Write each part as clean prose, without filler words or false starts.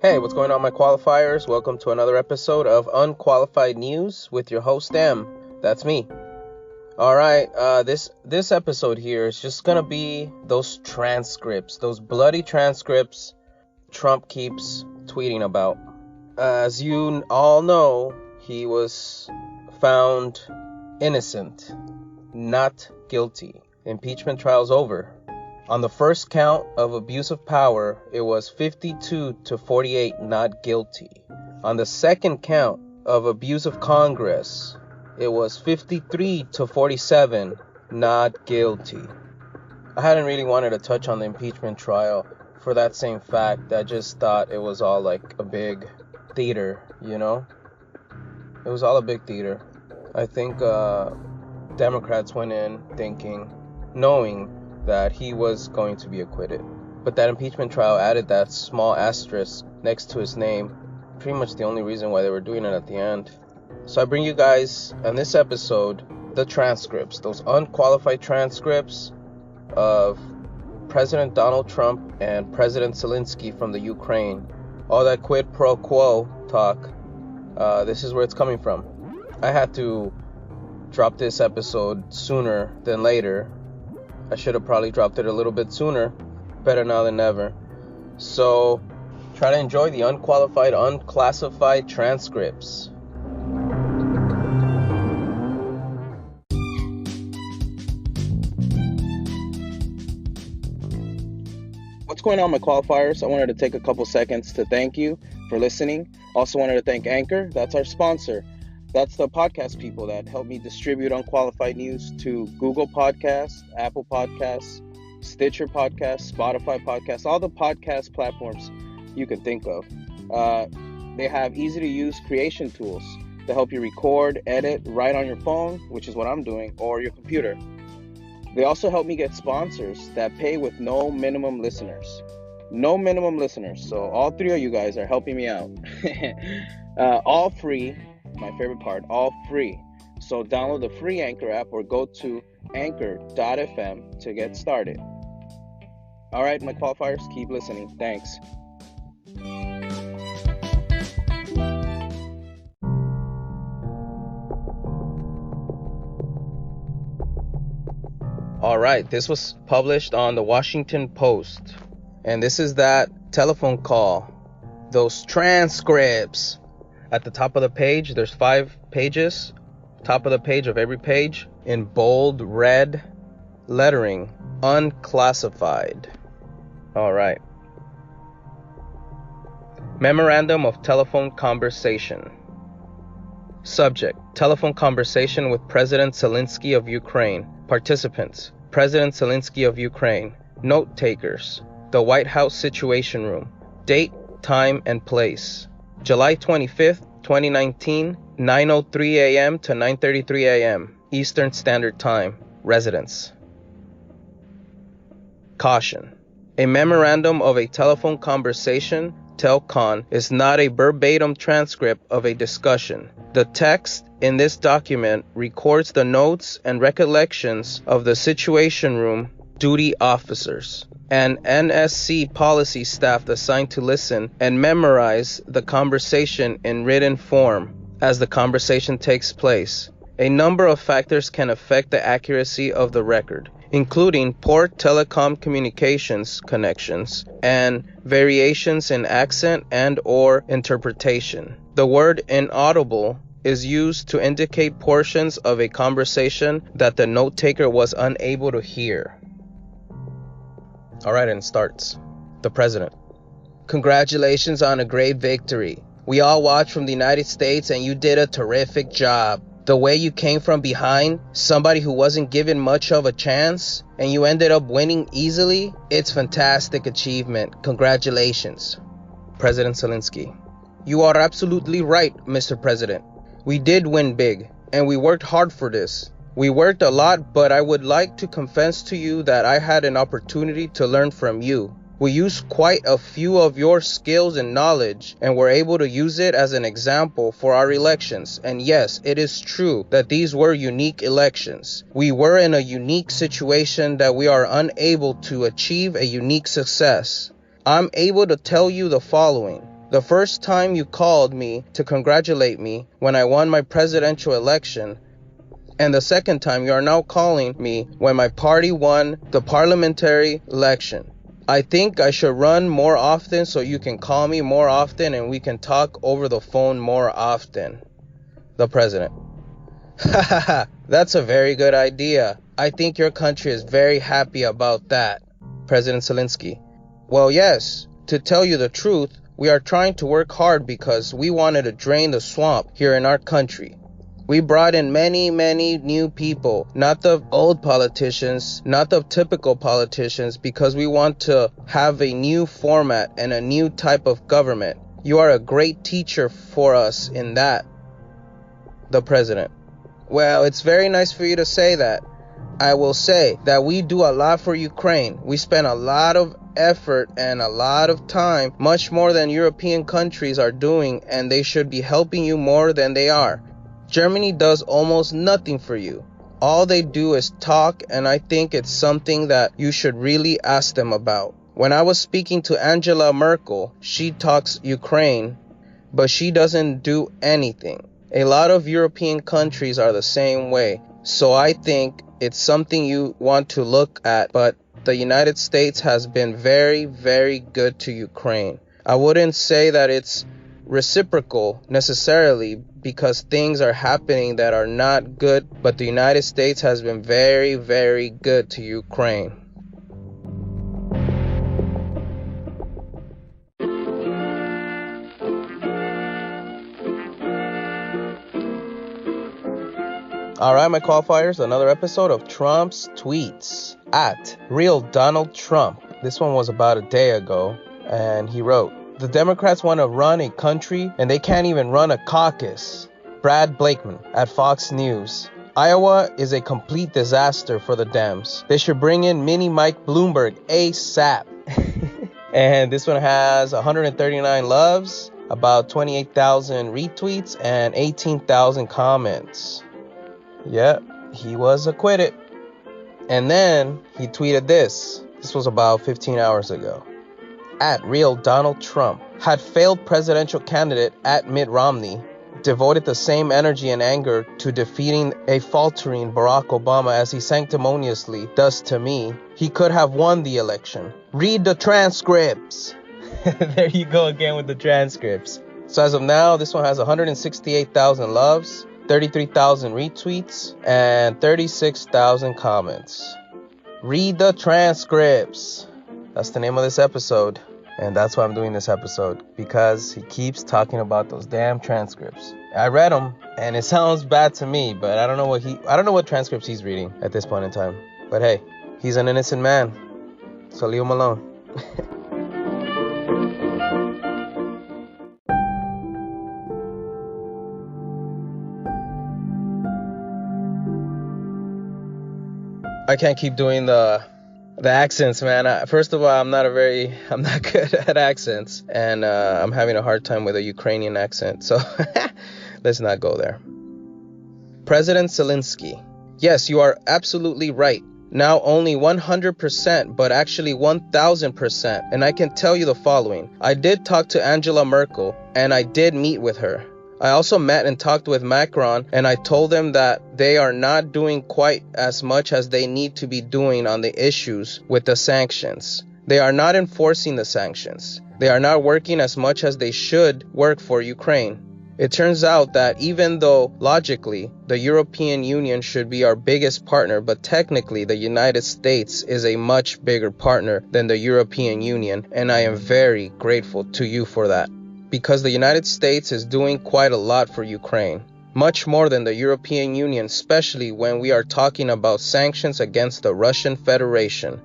Hey, what's going on, my qualifiers? Welcome to another episode of Unqualified News with your host, M. That's me. Alright, this episode here is just gonna be those transcripts, those bloody transcripts Trump keeps tweeting about. As you all know, he was found innocent, not guilty. Impeachment trial's over. On the first count of abuse of power, it was 52 to 48 not guilty. On the second count of abuse of Congress, it was 53 to 47 not guilty. I hadn't really wanted to touch on the impeachment trial for that same fact. I just thought it was all like a big theater, you know? It was all a big theater. I think Democrats went in knowing that he was going to be acquitted. But that impeachment trial added that small asterisk next to his name. Pretty much the only reason why they were doing it at the end. So I bring you guys, on this episode, the transcripts. Those unqualified transcripts of President Donald Trump and President Zelensky from the Ukraine. All that quid pro quo talk. This is where it's coming from. I had to drop this episode sooner than later. I should have probably dropped it a little bit sooner. Better now than never. So, try to enjoy the unqualified, unclassified transcripts. What's going on, my qualifiers? I wanted to take a couple seconds to thank you for listening. Also wanted to thank Anchor. That's our sponsor. That's the podcast people that help me distribute unqualified news to Google Podcasts, Apple Podcasts, Stitcher Podcasts, Spotify Podcasts, all the podcast platforms you can think of. They have easy-to-use creation tools to help you record, edit, write on your phone, which is what I'm doing, or your computer. They also help me get sponsors that pay with no minimum listeners. No minimum listeners. So all three of you guys are helping me out. All free. My favorite part, all free. So download the free Anchor app or go to anchor.fm to get started. All right, my qualifiers, keep listening. Thanks. All right, this was published on the Washington Post. And this is that telephone call. Those transcripts. At the top of the page, there's 5 pages. Top of the page of every page, in bold red lettering, unclassified. All right. Memorandum of telephone conversation. Subject: telephone conversation with President Zelensky of Ukraine. Participants: President Zelensky of Ukraine. Note takers: the White House Situation Room. Date, time, and place: July 25th, 2019, 9:03 a.m. to 9:33 a.m. Eastern Standard Time. Residence. Caution: a memorandum of a telephone conversation, telcon, is not a verbatim transcript of a discussion. The text in this document records the notes and recollections of the Situation Room duty officers and NSC policy staff assigned to listen and memorize the conversation in written form as the conversation takes place. A number of factors can affect the accuracy of the record, including poor telecom communications connections and variations in accent and or interpretation. The word inaudible is used to indicate portions of a conversation that the note taker was unable to hear. All right, and it starts. The president: congratulations on a great victory. We all watched from the United States and you did a terrific job. The way you came from behind, somebody who wasn't given much of a chance, and you ended up winning easily, it's fantastic achievement. Congratulations. President Zelensky: you are absolutely right, Mr. President. We did win big, and we worked hard for this. We worked a lot, but I would like to confess to you that I had an opportunity to learn from you. We used quite a few of your skills and knowledge and were able to use it as an example for our elections. And yes, it is true that these were unique elections. We were in a unique situation that we are unable to achieve a unique success. I'm able to tell you the following. The first time you called me to congratulate me when I won my presidential election, and the second time you are now calling me when my party won the parliamentary election. I think I should run more often so you can call me more often and we can talk over the phone more often. The president. Hahaha, that's a very good idea. I think your country is very happy about that. President Zelensky. Well, yes, to tell you the truth, we are trying to work hard because we wanted to drain the swamp here in our country. We brought in many new people, not the old politicians, not the typical politicians, because we want to have a new format and a new type of government. You are a great teacher for us in that. The president. Well, it's very nice for you to say that. I will say that we do a lot for Ukraine. We spend a lot of effort and a lot of time, much more than European countries are doing, and they should be helping you more than they are. Germany does almost nothing for you. All they do is talk, and I think it's something that you should really ask them about. When I was speaking to Angela Merkel, she talks Ukraine, but she doesn't do anything. A lot of European countries are the same way. So I think it's something you want to look at, but the United States has been very good to Ukraine. I wouldn't say that it's reciprocal necessarily because things are happening that are not good, but the United States has been very good to Ukraine. Alright, my qualifiers, another episode of Trump's tweets at Real Donald Trump. This one was about a day ago, and he wrote, "The Democrats want to run a country, and they can't even run a caucus." Brad Blakeman at Fox News. Iowa is a complete disaster for the Dems. They should bring in Mini Mike Bloomberg ASAP. And this one has 139 loves, about 28,000 retweets, and 18,000 comments. Yep, he was acquitted. And then he tweeted this. This was about 15 hours ago. At Real Donald Trump. Had failed presidential candidate at Mitt Romney devoted the same energy and anger to defeating a faltering Barack Obama as he sanctimoniously does to me, he could have won the election. Read the transcripts. There you go again with the transcripts. So as of now, this one has 168,000 loves, 33,000 retweets, and 36,000 comments. Read the transcripts. That's the name of this episode. And that's why I'm doing this episode, because he keeps talking about those damn transcripts. I read them, and it sounds bad to me, but I don't know what transcripts he's reading at this point in time. But hey, he's an innocent man, so leave him alone. I can't keep doing the accents, man. First of all, I'm not good at accents, and I'm having a hard time with a Ukrainian accent, so let's not go there. President Zelensky. Yes, you are absolutely right. Now only 100%, but actually 1000%. And I can tell you the following. I did talk to Angela Merkel, and I did meet with her. I also met and talked with Macron, and I told them that they are not doing quite as much as they need to be doing on the issues with the sanctions. They are not enforcing the sanctions. They are not working as much as they should work for Ukraine. It turns out that even though logically the European Union should be our biggest partner, but technically the United States is a much bigger partner than the European Union, and I am very grateful to you for that. Because the United States is doing quite a lot for Ukraine, much more than the European Union, especially when we are talking about sanctions against the Russian Federation.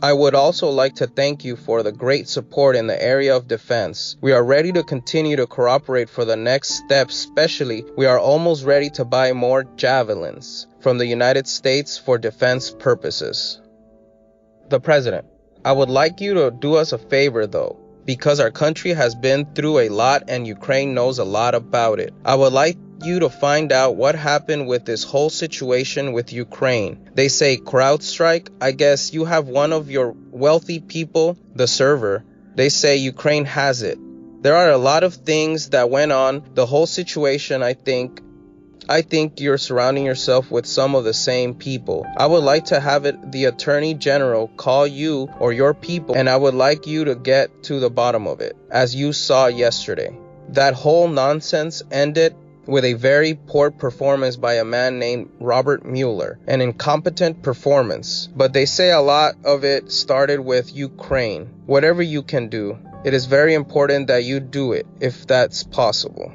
I would also like to thank you for the great support in the area of defense. We are ready to continue to cooperate for the next step, especially we are almost ready to buy more Javelins from the United States for defense purposes. The President, I would like you to do us a favor though. Because our country has been through a lot and Ukraine knows a lot about it. I would like you to find out what happened with this whole situation with Ukraine. They say CrowdStrike. I guess you have one of your wealthy people, the server. They say Ukraine has it. There are a lot of things that went on. The whole situation, I think you're surrounding yourself with some of the same people. I would like to have the Attorney General call you or your people, and I would like you to get to the bottom of it, as you saw yesterday. That whole nonsense ended with a very poor performance by a man named Robert Mueller, an incompetent performance. But they say a lot of it started with Ukraine. Whatever you can do, it is very important that you do it, if that's possible.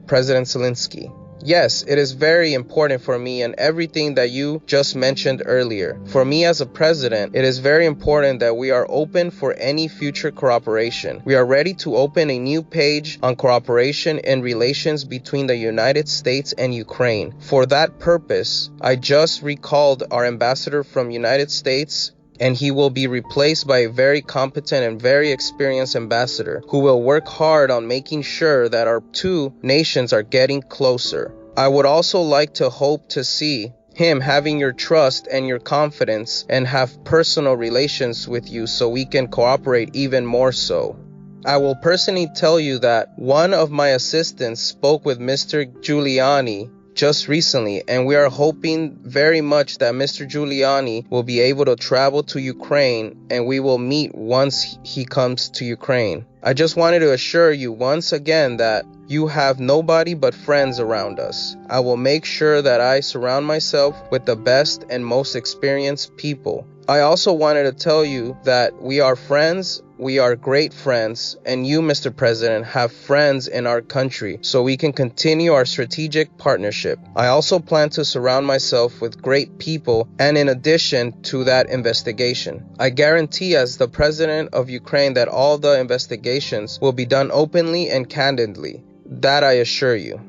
President Zelensky. Yes, it is very important for me and everything that you just mentioned earlier. For me as a president, it is very important that we are open for any future cooperation. We are ready to open a new page on cooperation and relations between the United States and Ukraine. For that purpose, I just recalled our ambassador from United States, and he will be replaced by a very competent and very experienced ambassador who will work hard on making sure that our two nations are getting closer. I would also like to hope to see him having your trust and your confidence and have personal relations with you so we can cooperate even more so. I will personally tell you that one of my assistants spoke with Mr. Giuliani just recently, and we are hoping very much that Mr. Giuliani will be able to travel to Ukraine and we will meet once he comes to Ukraine. I just wanted to assure you once again that you have nobody but friends around us. I will make sure that I surround myself with the best and most experienced people. I also wanted to tell you that we are friends. We are great friends, and you, Mr. President, have friends in our country, so we can continue our strategic partnership. I also plan to surround myself with great people, and in addition to that investigation, I guarantee as the President of Ukraine that all the investigations will be done openly and candidly. That I assure you.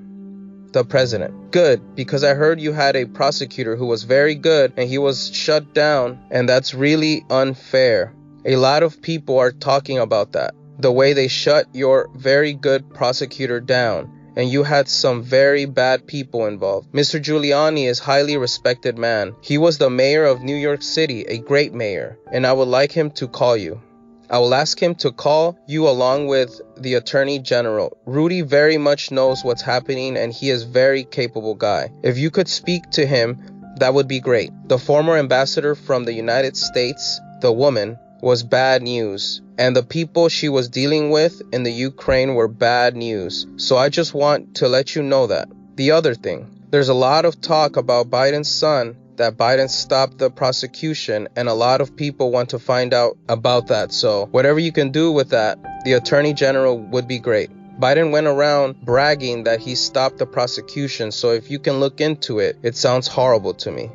The President. Good, because I heard you had a prosecutor who was very good, and he was shut down, and that's really unfair. A lot of people are talking about that, the way they shut your very good prosecutor down, and you had some very bad people involved. Mr. Giuliani is a highly respected man. He was the mayor of New York City, a great mayor, and I would like him to call you. I will ask him to call you along with the Attorney General. Rudy very much knows what's happening, and he is a very capable guy. If you could speak to him, that would be great. The former ambassador from the United States, the woman, was bad news, and the people she was dealing with in the Ukraine were bad news. So I just want to let you know that. The other thing, there's a lot of talk about Biden's son, that Biden stopped the prosecution, and a lot of people want to find out about that. So whatever you can do with that, the Attorney General would be great. Biden went around bragging that he stopped the prosecution, so if you can look into it, it sounds horrible to me.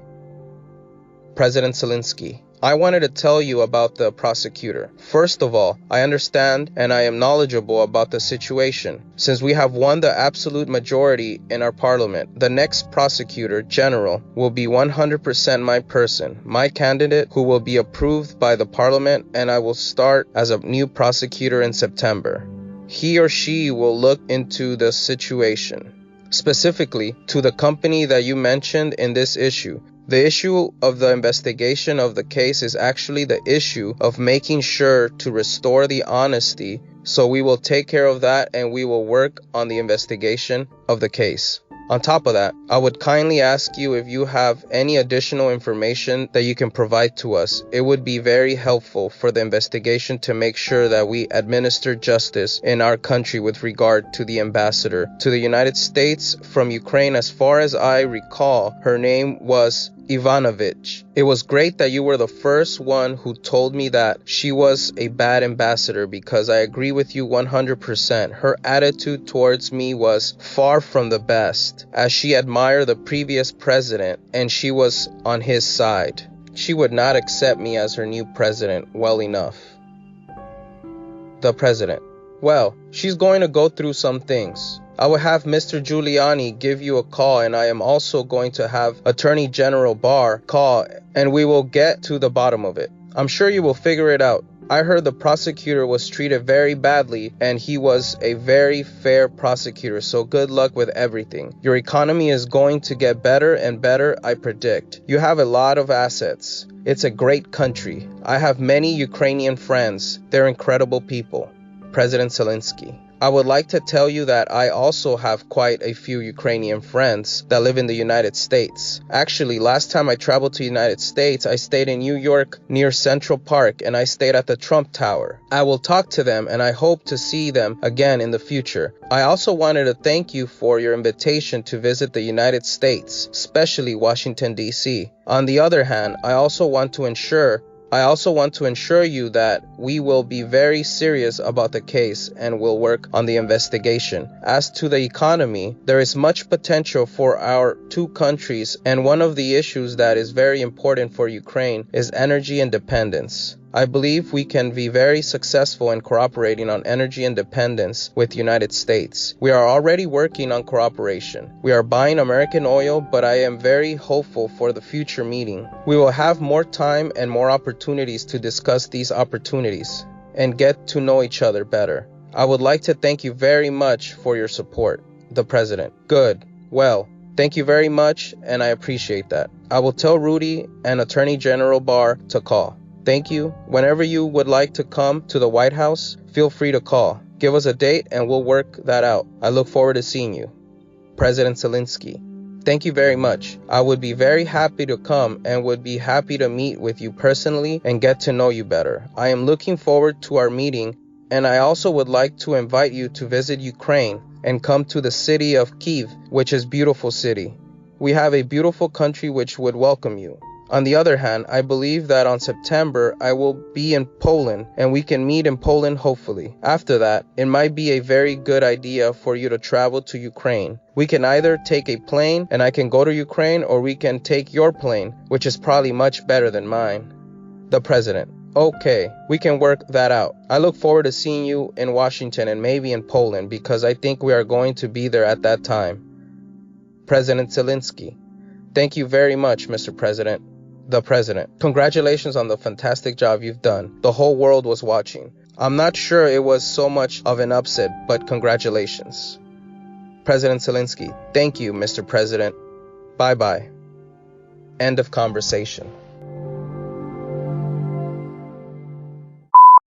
President Zelensky. I wanted to tell you about the prosecutor. First of all, I understand and I am knowledgeable about the situation. Since we have won the absolute majority in our parliament, the next prosecutor general will be 100% my person, my candidate who will be approved by the parliament, and I will start as a new prosecutor in September. He or she will look into the situation, specifically to the company that you mentioned in this issue. The issue of the investigation of the case is actually the issue of making sure to restore the honesty, so we will take care of that and we will work on the investigation of the case. On top of that, I would kindly ask you if you have any additional information that you can provide to us. It would be very helpful for the investigation to make sure that we administer justice in our country with regard to the ambassador to the United States from Ukraine. As far as I recall, her name was Ivanovich. It was great that you were the first one who told me that she was a bad ambassador, because I agree with you 100%. Her attitude towards me was far from the best, as she admired the previous president and she was on his side. She would not accept me as her new president well enough. The President. Well, she's going to go through some things. I will have Mr. Giuliani give you a call, and I am also going to have Attorney General Barr call, and we will get to the bottom of it. I'm sure you will figure it out. I heard the prosecutor was treated very badly, and he was a very fair prosecutor, so good luck with everything. Your economy is going to get better and better, I predict. You have a lot of assets. It's a great country. I have many Ukrainian friends. They're incredible people. President Zelensky. I would like to tell you that I also have quite a few Ukrainian friends that live in the United States. Actually, last time I traveled to the United States, I stayed in New York near Central Park and I stayed at the Trump Tower. I will talk to them and I hope to see them again in the future. I also wanted to thank you for your invitation to visit the United States, especially Washington, D.C. On the other hand, I also want to ensure you that we will be very serious about the case and will work on the investigation. As to the economy, there is much potential for our two countries, and one of the issues that is very important for Ukraine is energy independence. I believe we can be very successful in cooperating on energy independence with the United States. We are already working on cooperation. We are buying American oil, but I am very hopeful for the future meeting. We will have more time and more opportunities to discuss these opportunities and get to know each other better. I would like to thank you very much for your support. The President. Good. Well, thank you very much, and I appreciate that. I will tell Rudy and Attorney General Barr to call. Thank you. Whenever you would like to come to the White House, feel free to call. Give us a date and we'll work that out. I look forward to seeing you. President Zelensky. Thank you very much. I would be very happy to come and would be happy to meet with you personally and get to know you better. I am looking forward to our meeting, and I also would like to invite you to visit Ukraine and come to the city of Kyiv, which is a beautiful city. We have a beautiful country which would welcome you. On the other hand, I believe that on September I will be in Poland and we can meet in Poland hopefully. After that, it might be a very good idea for you to travel to Ukraine. We can either take a plane and I can go to Ukraine, or we can take your plane, which is probably much better than mine. The President. Okay, we can work that out. I look forward to seeing you in Washington and maybe in Poland because I think we are going to be there at that time. President Zelensky. Thank you very much, Mr. President. The President. Congratulations on the fantastic job you've done. The whole world was watching. I'm not sure it was so much of an upset, but congratulations. President Zelensky. Thank you, Mr. President. Bye-bye. End of conversation.